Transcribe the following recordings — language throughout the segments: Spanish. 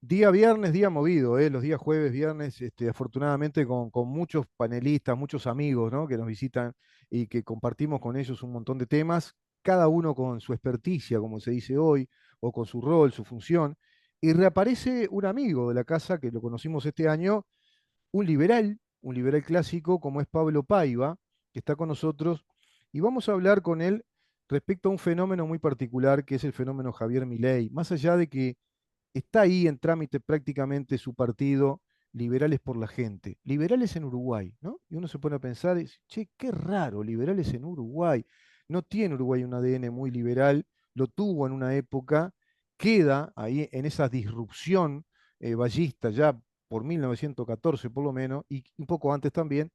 Día viernes, día movido, los días jueves, viernes, afortunadamente con muchos panelistas, muchos amigos, ¿no? Que nos visitan y que compartimos con ellos un montón de temas, cada uno con su experticia, como se dice hoy, o con su rol, su función. Y reaparece un amigo de la casa que lo conocimos este año, un liberal clásico como es Pablo Paiva, que está con nosotros, y vamos a hablar con él respecto a un fenómeno muy particular que es el fenómeno Javier Milei. Más allá de que está ahí en trámite prácticamente su partido, Liberales por la Gente. Liberales en Uruguay, ¿no? Y uno se pone a pensar, che, qué raro, liberales en Uruguay. No tiene Uruguay un ADN muy liberal, lo tuvo en una época, queda ahí en esa disrupción ballista ya por 1914 por lo menos, y un poco antes también.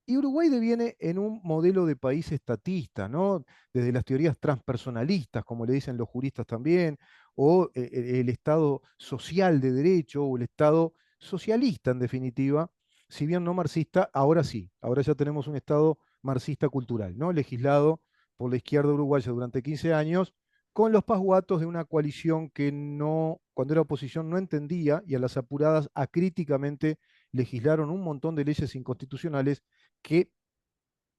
Y Uruguay deviene en un modelo de país estatista, ¿no? Desde las teorías transpersonalistas, como le dicen los juristas también, o el Estado social de derecho, o el Estado socialista en definitiva, si bien no marxista, ahora sí, ahora ya tenemos un Estado marxista cultural, ¿no? Legislado por la izquierda uruguaya durante 15 años, con los pasguatos de una coalición que no, cuando era oposición no entendía y a las apuradas acríticamente legislaron un montón de leyes inconstitucionales que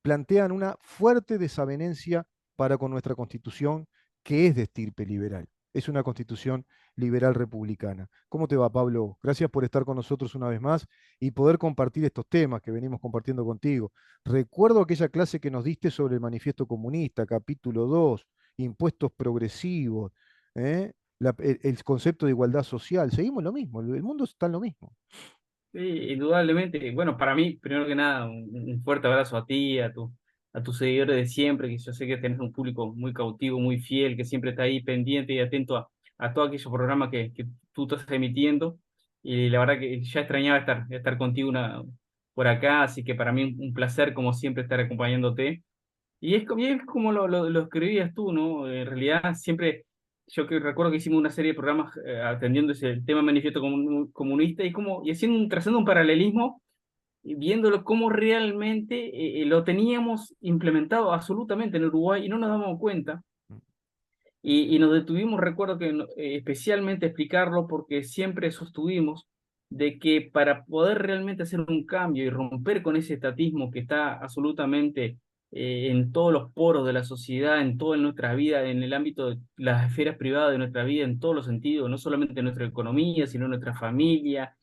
plantean una fuerte desavenencia para con nuestra constitución, que es de estirpe liberal. Es una constitución liberal republicana. ¿Cómo te va, Pablo? Gracias por estar con nosotros una vez más y poder compartir estos temas que venimos compartiendo contigo. Recuerdo aquella clase que nos diste sobre el Manifiesto Comunista, capítulo 2, impuestos progresivos, ¿eh? El concepto de igualdad social. Seguimos lo mismo, el mundo está en lo mismo. Sí, indudablemente. Bueno, para mí, primero que nada, un fuerte abrazo a ti, a tus seguidores de siempre, que yo sé que tenés un público muy cautivo, muy fiel, que siempre está ahí pendiente y atento a todos aquellos programas que tú estás emitiendo. Y la verdad que ya extrañaba estar contigo por acá, así que para mí un placer, como siempre, estar acompañándote. Y es como lo escribías tú, ¿no? En realidad, siempre, yo que recuerdo que hicimos una serie de programas atendiendo ese tema manifiesto comunista y haciendo trazando un paralelismo y viéndolo cómo realmente lo teníamos implementado absolutamente en Uruguay y no nos damos cuenta. Y nos detuvimos, recuerdo que especialmente explicarlo porque siempre sostuvimos de que para poder realmente hacer un cambio y romper con ese estatismo que está absolutamente en todos los poros de la sociedad, en toda nuestra vida, en el ámbito de las esferas privadas de nuestra vida, en todos los sentidos, no solamente en nuestra economía, sino en nuestra familia,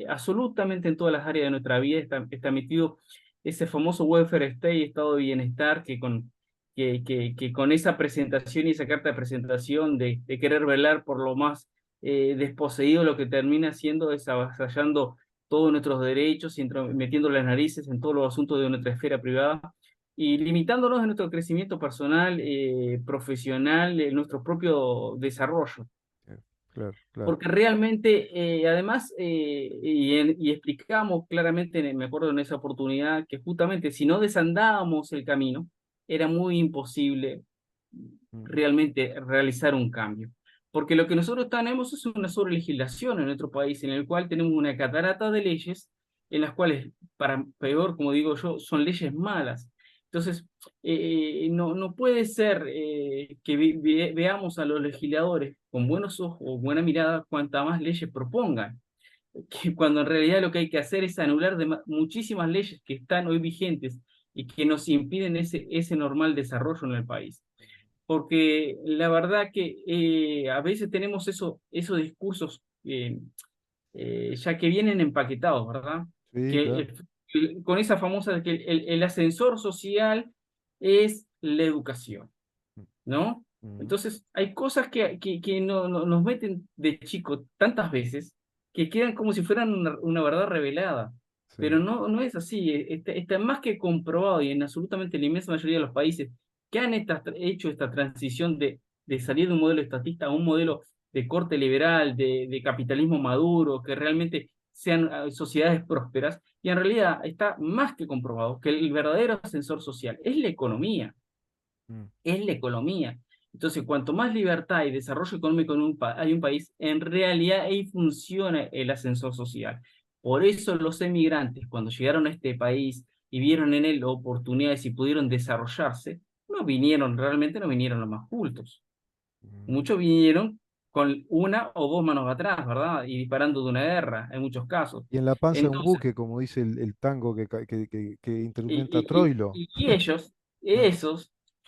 absolutamente en todas las áreas de nuestra vida está metido ese famoso welfare state, estado de bienestar, que con esa presentación y esa carta de presentación de querer velar por lo más desposeído, lo que termina haciendo es avasallando todos nuestros derechos y metiendo las narices en todos los asuntos de nuestra esfera privada y limitándonos en nuestro crecimiento personal, profesional, en nuestro propio desarrollo. Claro, claro. Porque realmente, además, y explicamos claramente, me acuerdo en esa oportunidad, que justamente si no desandábamos el camino, era muy imposible Mm, realmente realizar un cambio. Porque lo que nosotros tenemos es una sobrelegislación en nuestro país, en el cual tenemos una catarata de leyes, en las cuales, para peor, como digo yo, son leyes malas. Entonces, no puede ser que veamos a los legisladores con buenos ojos o buena mirada cuanta más leyes propongan, que cuando en realidad lo que hay que hacer es anular muchísimas leyes que están hoy vigentes y que nos impiden ese normal desarrollo en el país. Porque la verdad que a veces tenemos esos discursos ya que vienen empaquetados, ¿verdad? sí, Que claro. con esa famosa de que el ascensor social es la educación, Mm, ¿no? mm, Entonces, hay cosas que nos meten de chico tantas veces que quedan como si fueran una verdad revelada. Pero sí. no es así. Está más que comprobado y en absolutamente la inmensa mayoría de los países que han hecho esta transición de salir de un modelo estatista a un modelo de corte liberal, de capitalismo maduro, que realmente sean sociedades prósperas. Y en realidad está más que comprobado que el verdadero ascensor social es la economía, Mm, es la economía. Entonces, cuanto más libertad y desarrollo económico hay un país, en realidad ahí funciona el ascensor social. Por eso los emigrantes, cuando llegaron a este país y vieron en él oportunidades y pudieron desarrollarse, realmente no vinieron los más cultos. mm, Muchos vinieron con una o dos manos atrás, ¿verdad? Y disparando de una guerra, en muchos casos. Y en la panza de un Entonces, buque, como dice el tango que y, instrumenta y, Troilo. y ellos, Ah,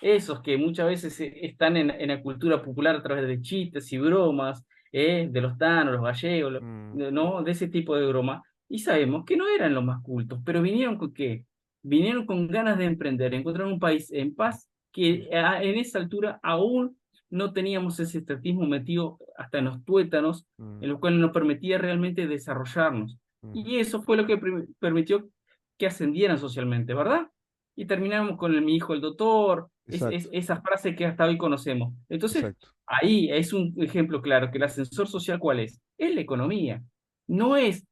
esos que muchas veces están en la cultura popular a través de chistes y bromas, de los tanos, los gallegos, mm, ¿no? De ese tipo de broma, y sabemos que no eran los más cultos, pero vinieron con qué? Vinieron con ganas de emprender, encontraron un país en paz que en esa altura aún no teníamos ese estatismo metido hasta en los tuétanos, mm, en lo cual nos permitía realmente desarrollarnos. mm, Y eso fue lo que permitió que ascendieran socialmente, ¿verdad? Y terminamos con mi hijo el doctor, exacto, esa frase que hasta hoy conocemos. Entonces, exacto. ahí es un ejemplo claro que el ascensor social, ¿cuál es? Es la economía. No es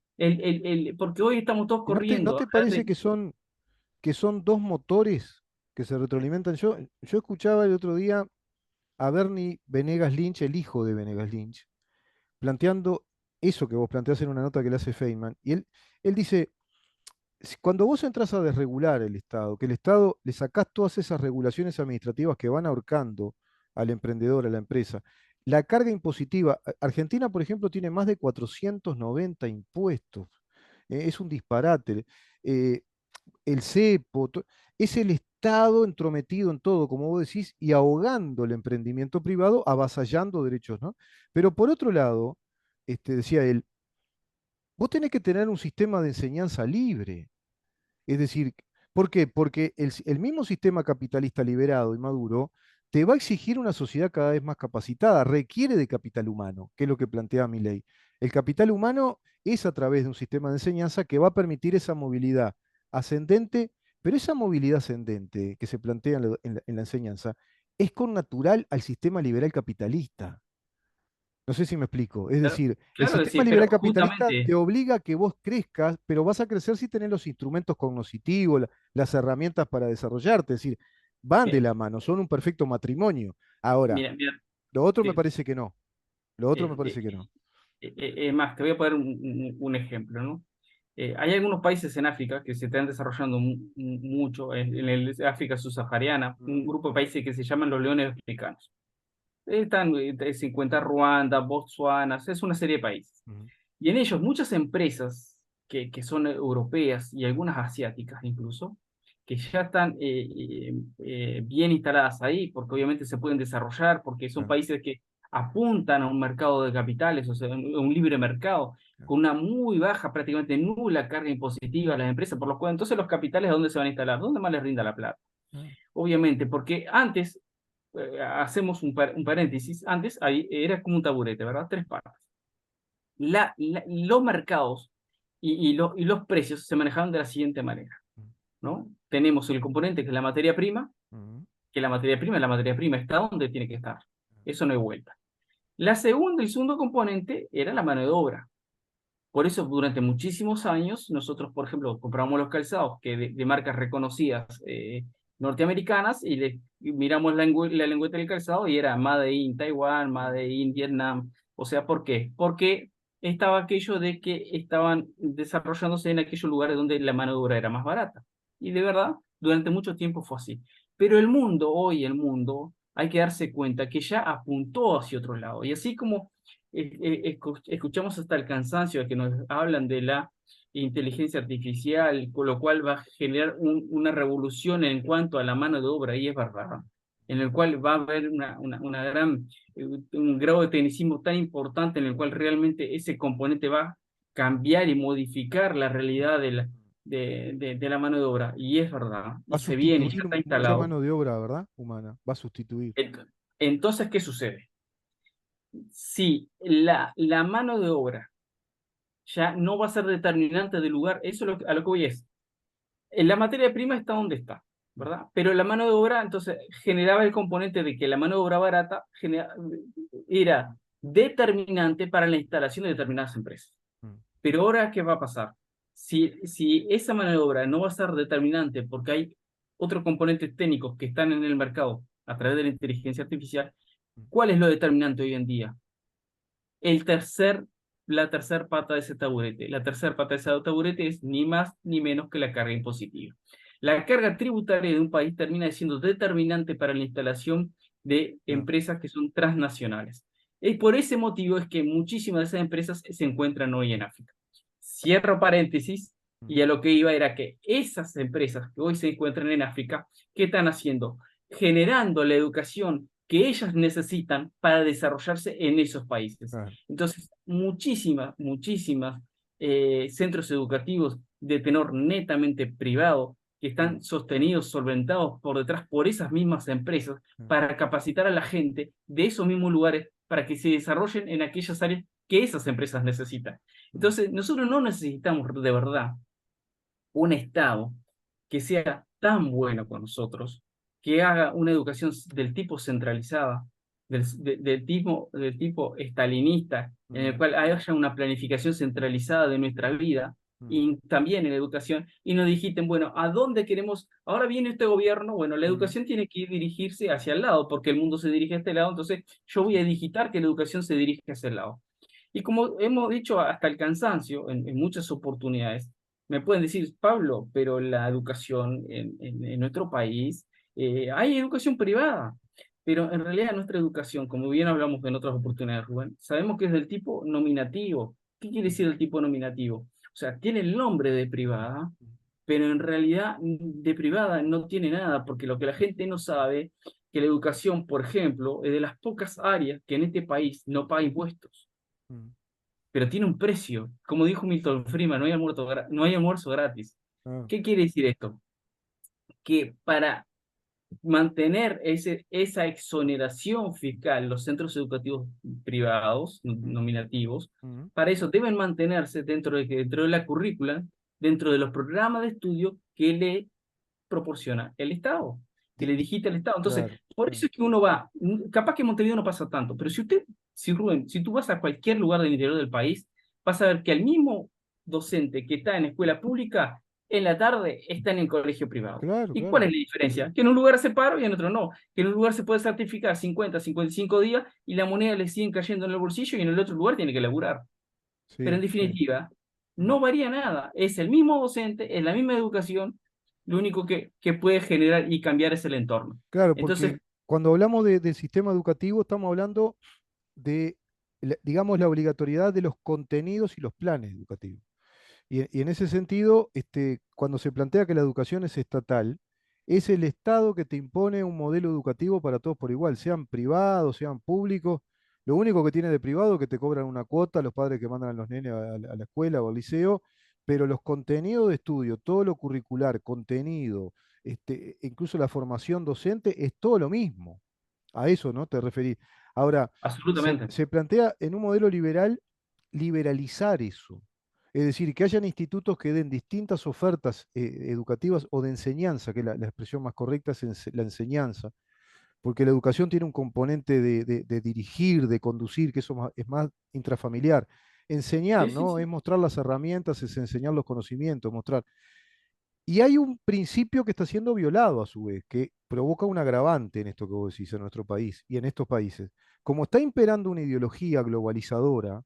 porque hoy estamos todos ¿Y no corriendo a te hablar parece que son dos motores que se retroalimentan? Yo escuchaba el otro día a Bernie Venegas Lynch, el hijo de Venegas Lynch, planteando eso que vos planteás en una nota que le hace Feynman. Y él dice, cuando vos entras a desregular el Estado, que el Estado le sacás todas esas regulaciones administrativas que van ahorcando al emprendedor, a la empresa, la carga impositiva, Argentina, por ejemplo, tiene más de 490 impuestos. Es un disparate. eh, el cepo, es el Estado entrometido en todo, como vos decís, y ahogando el emprendimiento privado, avasallando derechos, ¿no? Pero por otro lado, decía él, vos tenés que tener un sistema de enseñanza libre. Es decir, ¿por qué? Porque el mismo sistema capitalista liberado y maduro te va a exigir una sociedad cada vez más capacitada, requiere de capital humano, que es lo que plantea Milei. El capital humano es a través de un sistema de enseñanza que va a permitir esa movilidad ascendente, pero esa movilidad ascendente que se plantea en la enseñanza es con natural al sistema liberal capitalista. No sé si me explico. Es claro, decir, el claro que sistema sí, pero liberal capitalista te justamente, obliga a que vos crezcas, pero vas a crecer si tenés los instrumentos cognitivos, las herramientas para desarrollarte. Es decir, van de eh, la mano, son un perfecto matrimonio. Ahora, mira, lo otro me te- parece que no. Lo otro me eh, parece que no. es más, te voy a poner un ejemplo, ¿no? Hay algunos países en África que se están desarrollando mucho, en el África subsahariana, Mm, un grupo de países que se llaman los leones africanos. Están, se encuentra Ruanda, Botswana, es una serie de países. mm, Y en ellos muchas empresas que son europeas y algunas asiáticas incluso, que ya están bien instaladas ahí, porque obviamente se pueden desarrollar, porque son claro, países que apuntan a un mercado de capitales, o sea, un libre mercado, claro, con una muy baja, prácticamente nula carga impositiva a las empresas, por lo cual entonces los capitales, ¿a dónde se van a instalar? ¿Dónde más les rinda la plata? claro. Obviamente, porque antes, hacemos un paréntesis, antes ahí era como un taburete, ¿verdad? Tres partes. Los mercados y los precios se manejaban de la siguiente manera, Mm, ¿no? Tenemos el componente que es la materia prima, mm, que la materia prima está donde tiene que estar. Eso no hay vuelta. El segundo componente era la mano de obra. Por eso, durante muchísimos años, nosotros, por ejemplo, compramos los calzados que de marcas reconocidas norteamericanas y miramos la lengüeta del calzado y era Made in Taiwán, mm, Made in Vietnam. O sea, ¿por qué? Porque estaba aquello de que estaban desarrollándose en aquellos lugares donde la mano de obra era más barata. Y de verdad, durante mucho tiempo fue así. Pero el mundo, hay que darse cuenta que ya apuntó hacia otro lado. Y así como escuchamos hasta el cansancio de que nos hablan de la inteligencia artificial, con lo cual va a generar una revolución en cuanto a la mano de obra, y es verdad, en el cual va a haber una gran, un grado de tecnicismo tan importante en el cual realmente ese componente va a cambiar y modificar la realidad de la mano de obra, y es verdad, Va y a se viene, y ya sustituir está mucha instalado. mano de obra, ¿verdad? Humana. Va a sustituir. Entonces, ¿qué sucede? Si la mano de obra ya no va a ser determinante del lugar, eso es a lo que voy es, la materia prima está donde está, Mm, ¿verdad? Pero la mano de obra, entonces, generaba el componente de que la mano de obra barata era determinante para la instalación de determinadas empresas. mm, Pero ahora, ¿qué va a pasar? Si esa mano de obra no va a ser determinante porque hay otros componentes técnicos que están en el mercado a través de la inteligencia artificial, mm. ¿cuál es lo determinante hoy en día? el tercer, la tercer pata de ese taburete. La tercera pata de ese taburete es ni más ni menos que la carga impositiva. La carga tributaria de un país termina siendo determinante para la instalación de Claro. empresas que son transnacionales. Y por ese motivo es que muchísimas de esas empresas se encuentran hoy en África. Cierro paréntesis, mm, y a lo que iba era que esas empresas que hoy se encuentran en África, ¿qué están haciendo? Generando la educación que ellas necesitan para desarrollarse en esos países. claro, Entonces, muchísimas centros educativos de tenor netamente privado que mm, están sostenidos, solventados por detrás por esas mismas empresas mm, para capacitar a la gente de esos mismos lugares para que se desarrollen en aquellas áreas que esas empresas necesitan. mm, Entonces, nosotros no necesitamos de verdad un Estado que sea tan bueno con nosotros, que haga una educación del tipo centralizada, del tipo estalinista, en el mm, cual haya una planificación centralizada de nuestra vida mm, y también en la educación, y nos dijisten, bueno, ¿a dónde queremos? Ahora viene este gobierno, bueno, la mm, educación tiene que dirigirse hacia el lado, porque el mundo se dirige a este lado, entonces yo voy a digitar que la educación se dirige hacia el lado. Y como hemos dicho hasta el cansancio en muchas oportunidades, me pueden decir, Pablo, pero la educación en nuestro país, hay educación privada, pero en realidad nuestra educación, como bien hablamos en otras oportunidades, Rubén, sabemos que es del tipo nominativo. ¿Qué quiere mm, decir el tipo nominativo? O sea, tiene el nombre de privada, mm, pero en realidad de privada no tiene nada, porque lo que la gente no sabe, que la educación, por ejemplo, es de las pocas áreas que en este país no paga impuestos, mm, pero tiene un precio. Como dijo Milton Friedman, no hay almuerzo gratis. ah, ¿Qué quiere decir esto? Que para mantener esa exoneración fiscal, los centros educativos privados, mm, nominativos, mm, para eso deben mantenerse dentro de la currícula, dentro de los programas de estudio que le proporciona el Estado, que di- le digita el Estado. Entonces, claro, por mm, eso es que uno va, capaz que en Montevideo no pasa tanto, pero si Rubén, si tú vas a cualquier lugar del interior del país, vas a ver que el mismo docente que está en escuela pública, en la tarde está en el colegio privado. claro, ¿Y cuál claro, es la diferencia? Que en un lugar hace paro y en otro no. Que en un lugar se puede certificar 55 días y la moneda le siguen cayendo en el bolsillo y en el otro lugar tiene que laburar. Pero sí, en sí, definitiva, mm, no varía nada. Es el mismo docente, es la misma educación, lo único que puede generar y cambiar es el entorno. claro, Entonces, porque cuando hablamos del sistema educativo estamos hablando de, digamos, la obligatoriedad de los contenidos y los planes educativos. Y en ese sentido, cuando se plantea que la educación es estatal, es el Estado que te impone un modelo educativo para todos por igual, sean privados, sean públicos. Lo único que tiene de privado es que te cobran una cuota los padres que mandan a los nenes a la escuela o al liceo, pero los contenidos de estudio, todo lo curricular, contenido, incluso la formación docente, es todo lo mismo. A eso, ¿no? Te referí. Ahora, absolutamente. se plantea en un modelo liberal liberalizar eso. Es decir, que hayan institutos que den distintas ofertas educativas o de enseñanza, que la expresión más correcta es la enseñanza, porque la educación tiene un componente de dirigir, de conducir, que eso es más intrafamiliar. Enseñar, Sí, sí, ¿no? Es sí. mostrar las herramientas, es enseñar los conocimientos, mostrar. Y hay un principio que está siendo violado a su vez, que provoca un agravante en esto que vos decís en nuestro país y en estos países. Como está imperando una ideología globalizadora,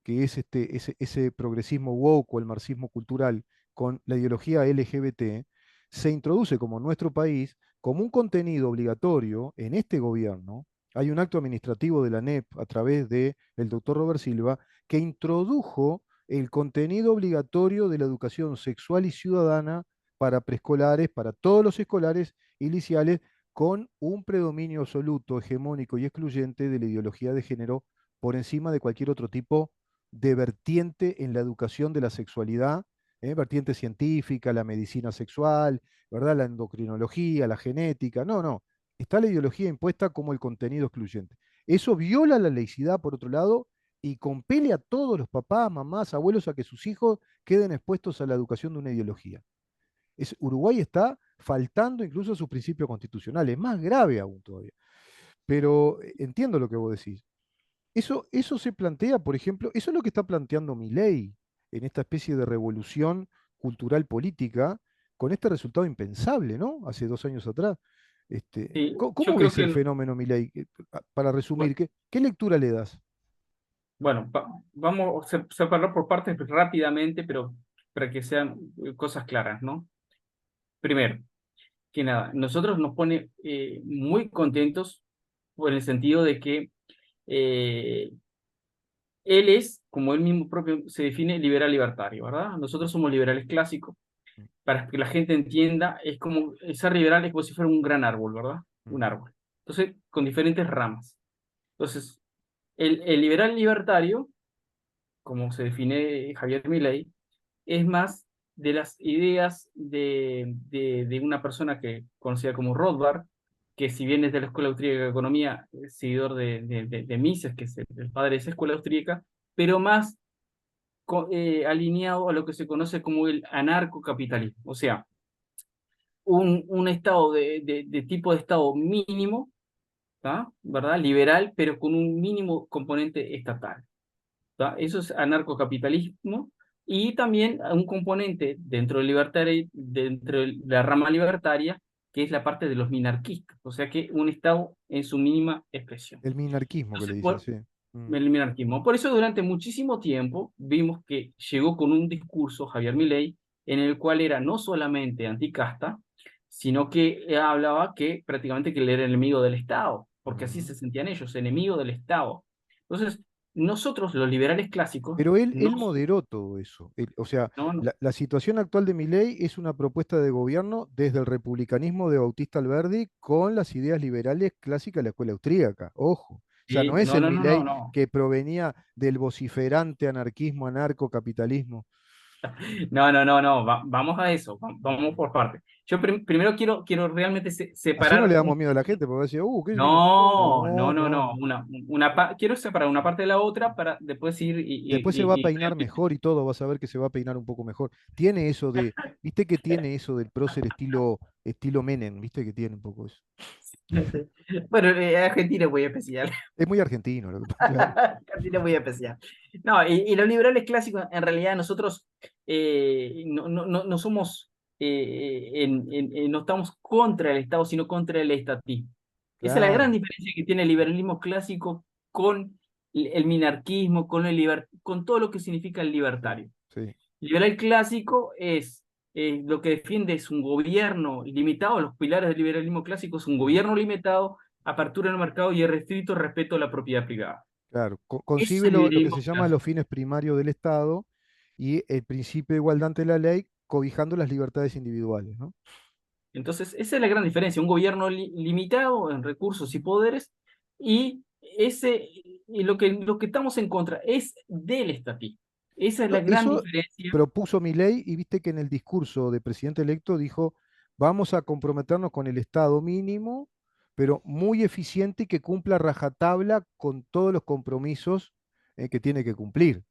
que es ese progresismo woke o el marxismo cultural con la ideología LGBT, se introduce como en nuestro país como un contenido obligatorio en este gobierno. Hay un acto administrativo de la NEP a través del doctor Robert Silva que introdujo el contenido obligatorio de la educación sexual y ciudadana para preescolares, para todos los escolares y liceales, con un predominio absoluto, hegemónico y excluyente de la ideología de género por encima de cualquier otro tipo de vertiente en la educación de la sexualidad, vertiente científica, la medicina sexual, ¿verdad? La endocrinología, la genética. No, no. Está la ideología impuesta como el contenido excluyente. Eso viola la laicidad, por otro lado, y compele a todos los papás, mamás, abuelos a que sus hijos queden expuestos a la educación de una ideología. Uruguay está faltando incluso a sus principios constitucionales, más grave aún todavía. Pero entiendo lo que vos decís. Eso se plantea, por ejemplo, eso es lo que está planteando Milei en esta especie de revolución cultural política, con este resultado impensable, ¿no? Hace 2 años atrás. Sí, yo ¿Cómo creo ves el que, fenómeno Milei? Para resumir, bueno, ¿qué lectura le das? bueno, vamos a separar por partes rápidamente, pero para que sean cosas claras, ¿no? Primero, que nada, nosotros nos pone muy contentos por el sentido de que eh, él es, como él mismo propio se define, liberal libertario, ¿verdad? Nosotros somos liberales clásicos. Mm, Para que la gente entienda, es como, ser liberal es como si fuera un gran árbol, ¿verdad? Un ujú, árbol. Entonces, con diferentes ramas. Entonces, el liberal libertario, como se define Javier Milei, es más de las ideas de una persona que conocida como Rothbard, que si bien es de la Escuela Austríaca de Economía, es seguidor de Mises, que es el padre de esa escuela austríaca, pero más alineado a lo que se conoce como el anarcocapitalismo, o sea, un estado de tipo de estado mínimo, ¿tá? ¿Verdad? Liberal, pero con un mínimo componente estatal. ¿Tá? Eso es anarcocapitalismo y también un componente dentro de la rama libertaria, que es la parte de los minarquistas, o sea que un Estado en su mínima expresión. el minarquismo que le Entonces, dicen, sí. Mm, el minarquismo. Por eso durante muchísimo tiempo vimos que llegó con un discurso Javier Milei en el cual era no solamente anticasta, sino que hablaba que prácticamente que él era enemigo del Estado, porque así ujú. se sentían ellos, enemigo del Estado. Entonces, nosotros los liberales clásicos, Pero él, no, él moderó todo eso. O sea, no, no, la situación actual de Milei es una propuesta de gobierno desde el republicanismo de Bautista Alberdi con las ideas liberales clásicas de la escuela austríaca. Ojo. O sea, no es no, el no, no, no, Milei no. que provenía del vociferante anarquismo, anarcocapitalismo. No, no, no, no, vamos a eso, vamos por partes. Yo primero quiero realmente Así no le separar damos un. miedo a la gente, porque va a decir, ¿qué viene? No, No, no, no, no. no. Quiero separar una parte de la otra para después ir Después se va a y peinar mejor y todo, vas a ver que se va a peinar un poco mejor. Tiene eso de, viste que tiene eso del prócer estilo Menem, viste que tiene un poco eso. Bueno, Argentina es muy especial. Es muy argentino, lo que pasa, claro. Argentina es muy especial. No, y los liberales clásicos, en realidad nosotros no somos, no estamos contra el Estado, sino contra el estatismo. Esa es la gran Claro, diferencia que tiene el liberalismo clásico con el minarquismo, con todo lo que significa el sí, libertario. sí. Liberal clásico es lo que defiende es un gobierno limitado, los pilares del liberalismo clásico es un Ujú. gobierno limitado, apertura del mercado y el restricto respeto a la propiedad privada. Claro, Ese es concibe el lo que se liberalismo llama los clásico. fines primarios del Estado y el principio de igualdad ante la ley, cobijando las libertades individuales, ¿no? Entonces, esa es la gran diferencia, un gobierno limitado en recursos y poderes y, lo que estamos en contra es del estatismo. Esa es la gran Eso diferencia. propuso Milei y viste que en el discurso de presidente electo dijo, vamos a comprometernos con el Estado mínimo, pero muy eficiente y que cumpla rajatabla con todos los compromisos que tiene que cumplir.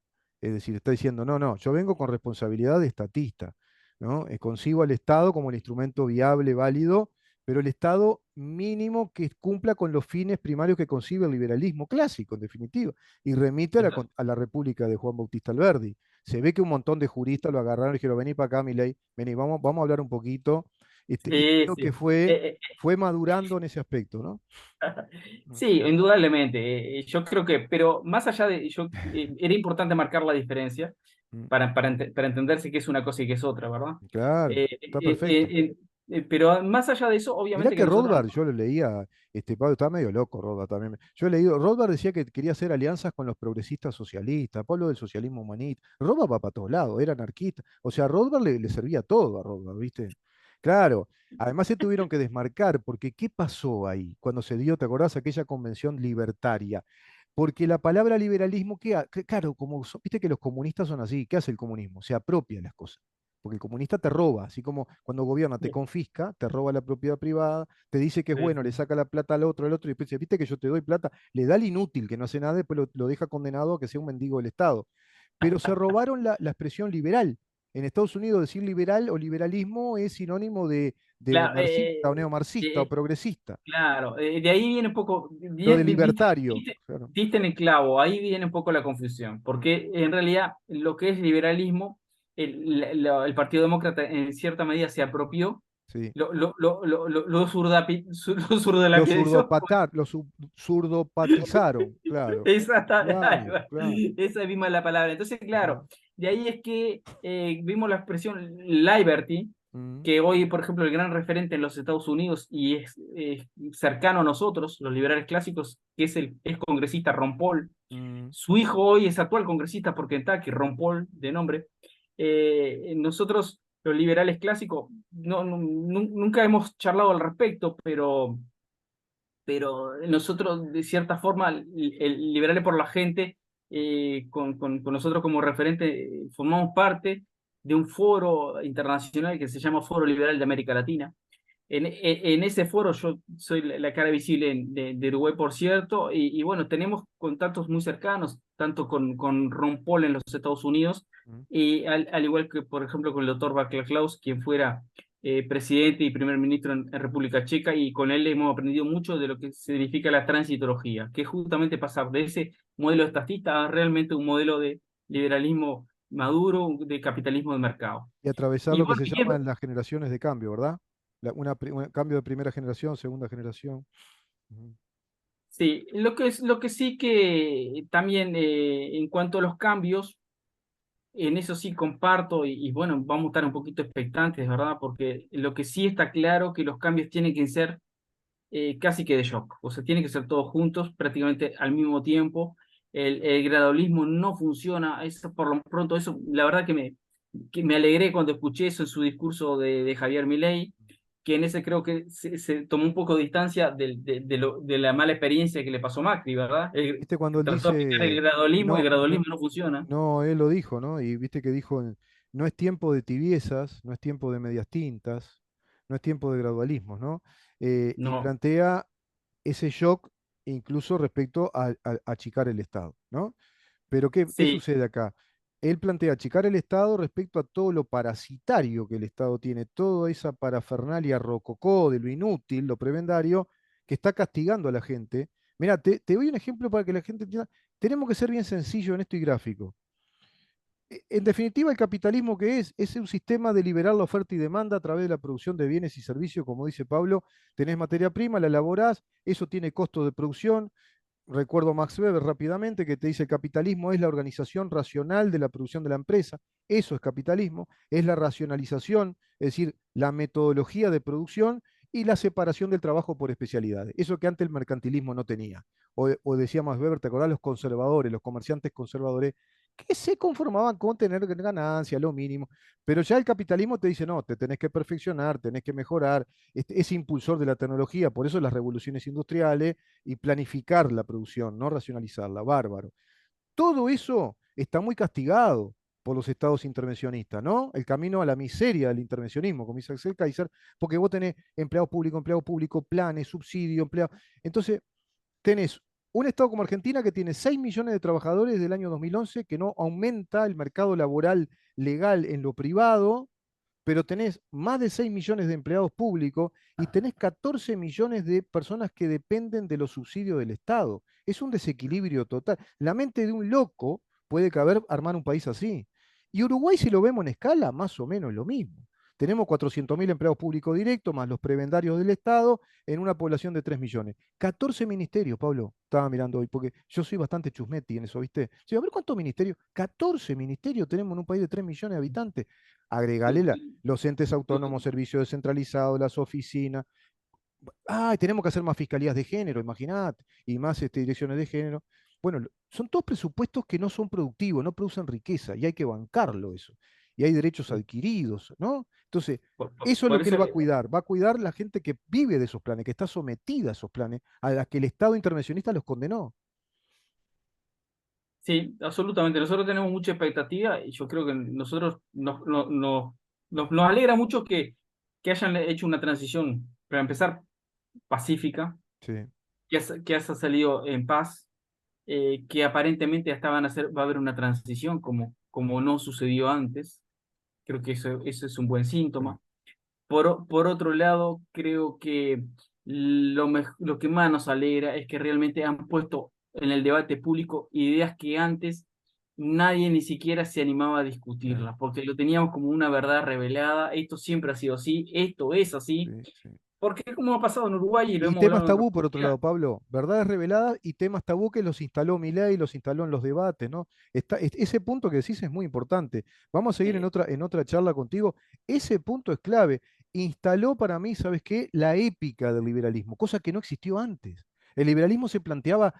Es decir, está diciendo, no, no, yo vengo con responsabilidad de estatista, ¿no? Concibo al Estado como el instrumento viable, válido, pero el Estado mínimo que cumpla con los fines primarios que concibe el liberalismo clásico, en definitiva, y remite a Entonces, a la República de Juan Bautista Alberdi. Se ve que un montón de juristas lo agarraron y dijeron, vení para acá, Milei, vení, vamos a hablar un poquito. Y sí, creo que sí. fue madurando en ese aspecto, ¿no? Mm, Sí, indudablemente. Yo creo que, pero más allá de, era importante marcar la diferencia mm, para entenderse qué es una cosa y qué es otra, ¿verdad? claro, está perfecto. Pero más allá de eso, Mirá obviamente que que nosotros. Rothbard, yo lo leía, Pablo, estaba medio loco Rothbard también. Yo he leído, Rothbard decía que quería hacer alianzas con los progresistas socialistas, Pablo del socialismo humanista. Rothbard va para todos lados, era anarquista. O sea, Rothbard le servía todo a Rothbard, ¿viste? Claro, además se tuvieron que desmarcar, porque ¿qué pasó ahí cuando se dio, te acordás, aquella convención libertaria? Porque la palabra liberalismo, claro, viste que los comunistas son así, ¿qué hace el comunismo? Se apropia las cosas. Porque el comunista te roba, así como cuando gobierna te Sí, confisca, te roba la propiedad privada, te dice que es sí, bueno, le sí. saca la plata al otro, y después dice, viste que yo te doy plata, le da al inútil que no hace nada, después lo deja condenado a que sea un mendigo del Estado. Pero se robaron la expresión liberal. En Estados Unidos decir liberal o liberalismo es sinónimo de Claro, marxista o neomarxista o eh, progresista. claro, de ahí viene un poco, Lo de libertario. Claro. diste en el clavo, ahí viene un poco la confusión, porque en realidad lo que es liberalismo, el Partido Demócrata en cierta medida se apropió, Sí. lo surdolapizó. Zurdopatizaron, claro. Claro, claro. Esa misma es la palabra. Entonces, Ujú, claro, de ahí es que vimos la expresión liberty, mm, que hoy, por ejemplo, el gran referente en los Estados Unidos y es cercano a nosotros, los liberales clásicos, que es el es congresista Ron Paul. mm. Su hijo hoy es actual congresista por Kentucky, Ron Paul, de nombre. Nosotros, los liberales clásicos, nunca hemos charlado al respecto, pero nosotros, de cierta forma, el Liberales por la Gente, con nosotros como referente, formamos parte de un foro internacional que se llama Foro Liberal de América Latina. En ese foro yo soy la cara visible de Uruguay, por cierto, y bueno, tenemos contactos muy cercanos, tanto con Ron Paul en los Estados Unidos, Mm. y al igual que, por ejemplo, con el doctor Václav Klaus, quien fuera presidente y primer ministro en República Checa, y con él hemos aprendido mucho de lo que significa la transitología, que es justamente pasar de ese modelo estatista a realmente un modelo de liberalismo maduro, de capitalismo de mercado. Y atravesar Y lo que bueno, se Guillermo, llaman las generaciones de cambio, ¿verdad? Un cambio de primera generación, segunda generación. Ujú. sí, lo que sí que también en cuanto a los cambios, en eso sí comparto y bueno, vamos a estar un poquito expectantes, ¿verdad? Porque lo que sí está claro que los cambios tienen que ser casi que de shock, o sea, tienen que ser todos juntos, prácticamente al mismo tiempo. El gradualismo no funciona, eso por lo pronto, eso, la verdad que me alegré cuando escuché eso en su discurso de Javier Milei, que en ese creo que se tomó un poco de distancia de la mala experiencia que le pasó a Macri, ¿verdad? ¿Viste cuando él Trató de aplicar dice, el no, no, gradualismo no funciona. no, él lo dijo, ¿no? Y viste que dijo, no es tiempo de tibiezas, no es tiempo de medias tintas, no es tiempo de gradualismos, ¿no? Y No, plantea ese shock incluso respecto a achicar el Estado, ¿no? Pero ¿qué sí, sucede acá? Él plantea achicar el Estado respecto a todo lo parasitario que el Estado tiene, toda esa parafernalia rococó de lo inútil, lo prebendario, que está castigando a la gente. Mira, te doy un ejemplo para que la gente entienda. Tenemos que ser bien sencillo en esto y gráfico. En definitiva, el capitalismo que es un sistema de liberar la oferta y demanda a través de la producción de bienes y servicios, como dice Pablo, tenés materia prima, la elaborás, eso tiene costo de producción. Recuerdo a Max Weber rápidamente que te dice el capitalismo es la organización racional de la producción de la empresa. Eso es capitalismo, es la racionalización, es decir, la metodología de producción y la separación del trabajo por especialidades. Eso que antes el mercantilismo no tenía. O decía Max Weber, ¿te acordás? Los conservadores, los comerciantes conservadores, que se conformaban con tener ganancia, lo mínimo. Pero ya el capitalismo te dice, no, te tenés que perfeccionar, tenés que mejorar, es impulsor de la tecnología, por eso las revoluciones industriales y planificar la producción, no racionalizarla, bárbaro. Todo eso está muy castigado por los estados intervencionistas, ¿no? El camino a la miseria del intervencionismo, como dice Axel Kaiser, porque vos tenés empleado público, planes, subsidio, empleado. Entonces, tenés un Estado como Argentina que tiene 6 millones de trabajadores desde el año 2011, que no aumenta el mercado laboral legal en lo privado, pero tenés más de 6 millones de empleados públicos y tenés 14 millones de personas que dependen de los subsidios del Estado. Es un desequilibrio total. La mente de un loco puede caber armar un país así. Y Uruguay, si lo vemos en escala, más o menos lo mismo. Tenemos 400.000 empleados públicos directos, más los prebendarios del Estado, en una población de 3 millones. 14 ministerios, Pablo, estaba mirando hoy, porque yo soy bastante chusmetti en eso, ¿viste? Sí, a ver cuántos ministerios, 14 ministerios tenemos en un país de 3 millones de habitantes. Agregale los entes autónomos, servicios descentralizados, las oficinas. Ah, tenemos que hacer más fiscalías de género, imagínate, y más direcciones de género. Bueno, son todos presupuestos que no son productivos, no producen riqueza, y hay que bancarlo eso. Y hay derechos adquiridos, ¿no? Entonces, eso es lo por que eso él va a cuidar la gente que vive de esos planes, que está sometida a esos planes, a la que el Estado intervencionista los condenó. sí, absolutamente. Nosotros tenemos mucha expectativa y yo creo que nosotros nos alegra mucho que hayan hecho una transición, para empezar, pacífica, Sí, que haya salido en paz, que aparentemente hasta va a haber una transición como no sucedió antes. Creo que eso es un buen sí, síntoma. Por otro lado, creo que lo que más nos alegra es que realmente han puesto en el debate público ideas que antes nadie ni siquiera se animaba a sí, discutirlas, porque lo teníamos como una verdad revelada, esto siempre ha sido así, esto es sí, así, sí. porque es como ha pasado en Uruguay y lo Y hemos temas hablado en otra tabú, por otro oportunidad. lado, Pablo, verdades reveladas y temas tabú que los instaló Milei, los instaló en los debates, ¿no? Ese punto que decís es muy importante. Vamos a seguir Eh, en otra charla contigo. Ese punto es clave. Instaló para mí, ¿sabes qué? La épica del liberalismo, cosa que no existió antes. El liberalismo se planteaba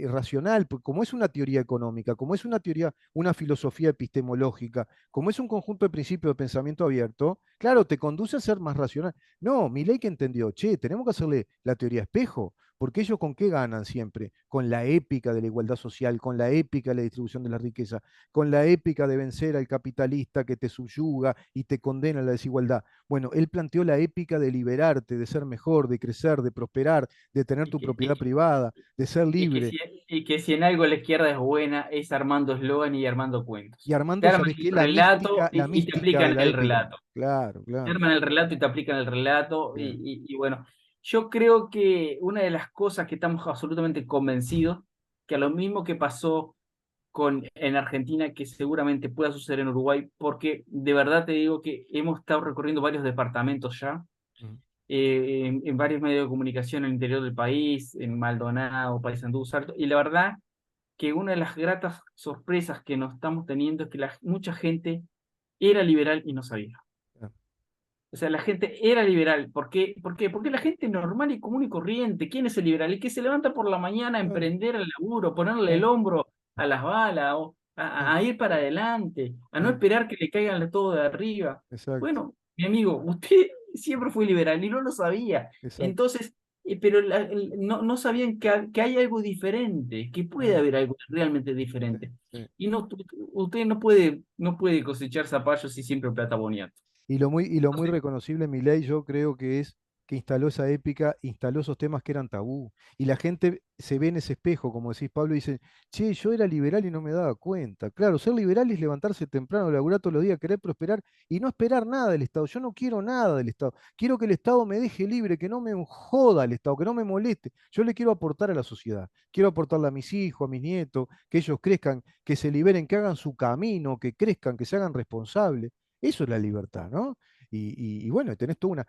racional, como es una teoría económica, como es una teoría, una filosofía epistemológica, como es un conjunto de principios de pensamiento abierto, claro, te conduce a ser más racional. No, Milei que entendió, che, tenemos que hacerle la teoría espejo, porque ellos con qué ganan siempre, con la épica de la igualdad social, con la épica de la distribución de la riqueza, con la épica de vencer al capitalista que te subyuga y te condena a la desigualdad. Bueno, él planteó la épica de liberarte, de ser mejor, de crecer, de prosperar, de tener y tu que, propiedad privada, de ser y que libre. si, y que si en algo la izquierda es buena, es armando eslogan y armando Y cuentos. Te armando, arman ¿sabes qué? el relato La y te mística de aplican la el épica. relato. Claro, Te claro. arman el relato y te aplican el relato. Bien. Y bueno, yo creo que una de las cosas que estamos absolutamente convencidos, que a lo mismo que pasó en Argentina, que seguramente pueda suceder en Uruguay, porque de verdad te digo que hemos estado recorriendo varios departamentos ya, Mm, en varios medios de comunicación en el interior del país, en Maldonado, Paysandú, Salto, y la verdad que una de las gratas sorpresas que nos estamos teniendo es que mucha gente era liberal y no sabía. bien. O sea, la gente era liberal. ¿Por qué? ¿Por qué? Porque la gente normal y común y corriente, ¿quién es el liberal? El que se levanta por la mañana a Claro, emprender el laburo, ponerle el sí, hombro a las balas, o sí, a ir para adelante, a no sí, esperar que le caigan todo de arriba. exacto, Bueno, mi amigo, usted siempre fue liberal y no lo sabía. exacto. Entonces, pero no sabían que hay algo diferente, que puede Mm, haber algo realmente sí, diferente. sí. Y no, usted no puede cosechar zapallos y siempre plata boniata. Y lo muy reconocible en Milei, yo creo que es que instaló esa épica, instaló esos temas que eran tabú. Y la gente se ve en ese espejo, como decís Pablo, y dice, che, yo era liberal y no me daba cuenta. Claro, ser liberal es levantarse temprano, laburar todos los días, querer prosperar y no esperar nada del Estado. Yo no quiero nada del Estado. Quiero que el Estado me deje libre, que no me joda el Estado, que no me moleste. Yo le quiero aportar a la sociedad. Quiero aportarle a mis hijos, a mis nietos, que ellos crezcan, que se liberen, que hagan su camino, que crezcan, que se hagan responsables. Eso es la libertad, ¿no? Y bueno, tenés toda una.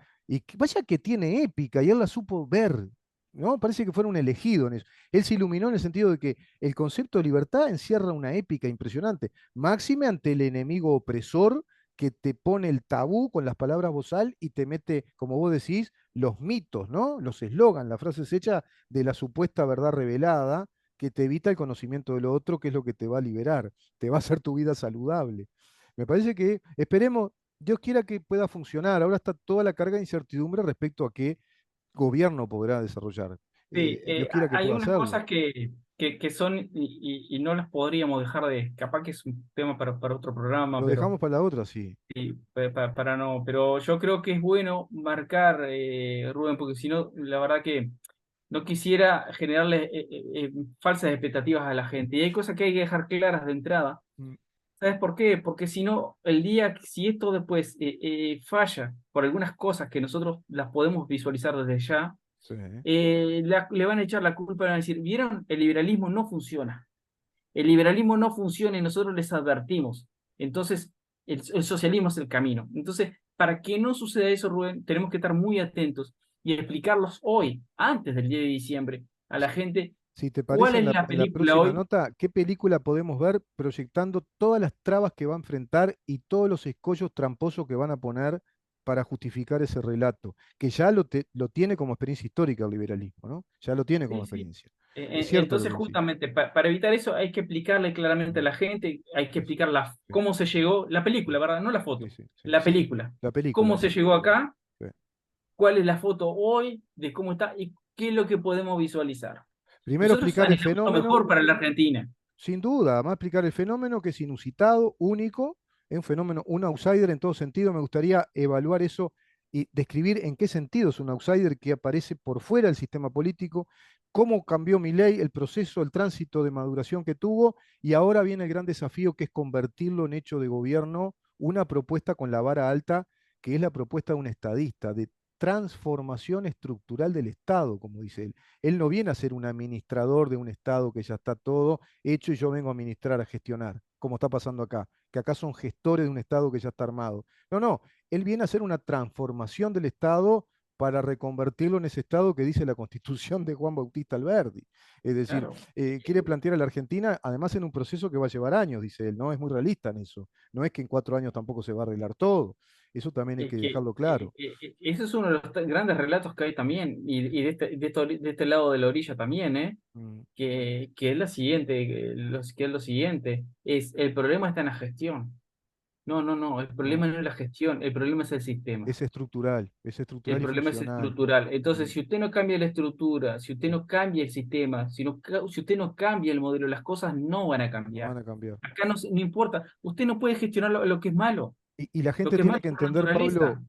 Vaya que tiene épica y él la supo ver, ¿no? Parece que fuera un elegido en eso. Él se iluminó en el sentido de que el concepto de libertad encierra una épica impresionante. Máxime ante el enemigo opresor que te pone el tabú con las palabras bozal y te mete, como vos decís, los mitos, ¿no? Los eslogans, las frases hechas de la supuesta verdad revelada que te evita el conocimiento de lo otro, que es lo que te va a liberar, te va a hacer tu vida saludable. Me parece que esperemos, Dios quiera que pueda funcionar. Ahora está toda la carga de incertidumbre respecto a qué gobierno podrá desarrollar. Sí, Dios quiera que hay pueda unas hacerlo. cosas que son y no las podríamos dejar capaz que es un tema para otro programa, Lo pero dejamos para la otra, sí. sí, para no, pero yo creo que es bueno marcar, Rubén, porque si no, la verdad que no quisiera generarle falsas expectativas a la gente. Y hay cosas que hay que dejar claras de entrada. Mm, ¿Sabes por qué? Porque si no, si esto después falla por algunas cosas que nosotros las podemos visualizar desde ya, sí. le van a echar la culpa y van a decir, ¿vieron? El liberalismo no funciona. El liberalismo no funciona y nosotros les advertimos. Entonces, el socialismo es el camino. Entonces, para que no suceda eso, Rubén, tenemos que estar muy atentos y explicarlos hoy, antes del 10 de diciembre, a la Si, gente si te cuál parece, es la en la película próxima hoy. nota, ¿qué película podemos ver proyectando todas las trabas que va a enfrentar y todos los escollos tramposos que van a poner para justificar ese relato? Que ya lo tiene como experiencia histórica el liberalismo, ¿no? Ya lo tiene como Sí, sí. experiencia. Es cierto lo Entonces, que decís. justamente, para evitar eso, hay que explicarle claramente a Mm, la gente, hay que sí, sí, explicar sí, cómo se llegó, la sí, película, ¿verdad? No la sí, foto, sí, sí, la sí. película. La película, ¿Cómo se sí. llegó acá? Sí. ¿Cuál es la foto hoy de cómo está y qué es lo que podemos visualizar? Primero Nosotros explicar el anhelamos lo fenómeno. mejor para la Argentina. Sin duda, además explicar el fenómeno que es inusitado, único, es un fenómeno, un outsider en todo sentido. Me gustaría evaluar eso y describir en qué sentido es un outsider que aparece por fuera del sistema político, cómo cambió mi ley, el proceso, el tránsito de maduración que tuvo, y ahora viene el gran desafío que es convertirlo en hecho de gobierno, una propuesta con la vara alta, que es la propuesta de un estadista, de transformación estructural del Estado, como dice él. Él no viene a ser un administrador de un Estado que ya está todo hecho y yo vengo a administrar, a gestionar, como está pasando acá, que acá son gestores de un Estado que ya está armado. No, no, él viene a hacer una transformación del Estado para reconvertirlo en ese Estado que dice la Constitución de Juan Bautista Alberdi. Es decir, Claro. quiere plantear a la Argentina, además en un proceso que va a llevar años, dice él, ¿no? Es muy realista en eso. No es que en 4 años tampoco se va a arreglar todo. Eso también hay Es que que dejarlo claro. ese es uno de los grandes relatos que hay también, y de este lado de la orilla también, ¿eh? Mm, Que es la siguiente, que es lo siguiente, es el problema está en la gestión. No, no, no, el no, problema no es la gestión, el problema es el sistema. es El estructural y problema es funcional. estructural. Entonces, Mm, si usted no cambia la estructura, si usted mm, no cambia el sistema, si usted no cambia el modelo, las cosas no van a no cambiar. van a cambiar. Acá no importa, usted no puede gestionar lo que es malo. Y la Lo gente que es tiene malo que es por entender, Pablo, naturaleza.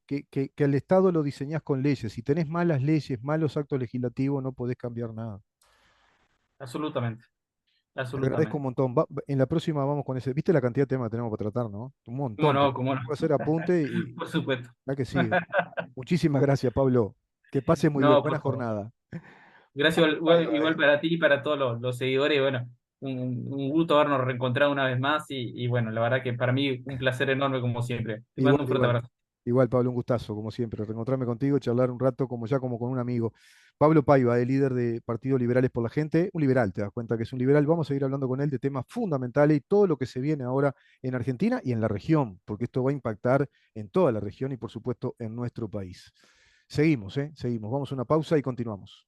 que al Estado lo diseñás con leyes. Si tenés malas leyes, malos actos legislativos, no podés cambiar nada. Absolutamente, Te agradezco un absolutamente. montón. En la próxima vamos con ese. ¿Viste la cantidad de temas que tenemos para tratar, no? Un Cómo montón. no, Tengo cómo no. que hacer apunte y Por supuesto. la que sigue. Muchísimas gracias, Pablo. Que pase muy bien. No, Buena por favor. jornada. Gracias Bye, igual bye. para ti y para todos los seguidores. Bueno, un gusto habernos reencontrado una vez más y bueno, la verdad que para mí un placer enorme como siempre. Te mando Igual, un fuerte igual. abrazo. Igual, Pablo, un gustazo, como siempre. Reencontrarme contigo, charlar un rato como ya como con un amigo. Pablo Paiva, el líder de Partido Liberales por la Gente, un liberal, te das cuenta que es un liberal. Vamos a seguir hablando con él de temas fundamentales y todo lo que se viene ahora en Argentina y en la región, porque esto va a impactar en toda la región y por supuesto en nuestro país. Seguimos, ¿eh? Seguimos. Vamos a una pausa y continuamos.